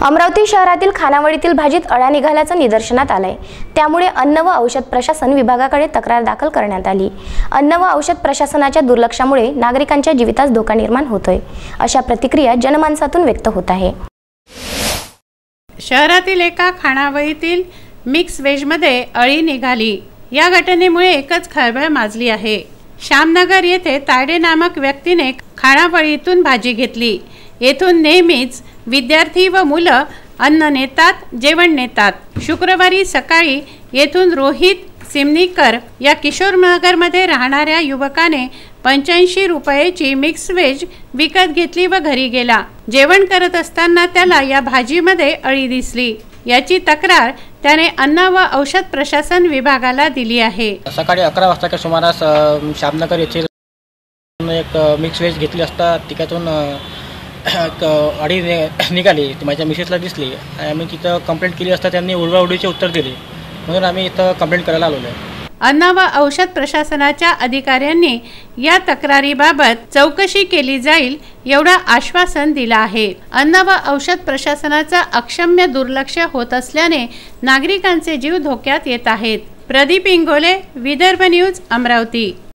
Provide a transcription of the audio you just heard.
अमरावती शहरातील खानावळीतील भाजीत अळ्या निघाल्याचं निदर्शनात आलंय। त्यामुळे अन्न व औषध प्रशासन विभागाकडे तक्रार दाखल करण्यात आली। अन्न व औषध प्रशासनाच्या दुर्लक्षामुळे नागरिकांच्या जीवितास धोका निर्माण होतोय, अशा प्रतिक्रिया जनमानसातून व्यक्त होत आहे। शहरातील एका खानावळीतील मिक्स वेजमध्ये अळी निघाली। या घटनेमुळे एकच खळबळ माजली आहे। श्यामनगर येथे तायडे नामक व्यक्तीने खानावळीतून भाजी घेतली। येथून नेहमीच विद्यार्थी व मुलं अन्न नेतात, जेवण नेतात। शुक्रवारी सकाळी येथून रोहित सिमनीकर या किशोरनगरमध्ये राहणाऱ्या युवकाने 85 रुपयाची मिक्स वेज विकत घेतली व घरी गेला। जेवण करत असताना त्याला या भाजीमध्ये अळी दिसली। याची तक्रार त्याने अन्न व औषध प्रशासन विभागाला दिली आहे। सकाळी 11 वाजताच्या सुमारास श्यामनगर येथे एक मिक्स वेज घेतली असता तिच्यातून अळी निघाली। ती माझ्या मिसेसला दिसली। आम्ही तिथं कंप्लेंट केली असता त्यांनी उडवाउडीचे उत्तर दिले, म्हणून आम्ही इथं कंप्लेंट करायला आलेलो आहे। अन्न व औषध प्रशासनाच्या अधिकाऱ्यांनी या तक्रारीबाबत चौकशी केली जाईल एवढं आश्वासन दिलं आहे। अन्न व औषध प्रशासनाचा अक्षम्य दुर्लक्ष होत असल्याने नागरिकांचे जीव धोक्यात येत आहेत। प्रदीप इंगोले, विदर्भ न्यूज, अमरावती।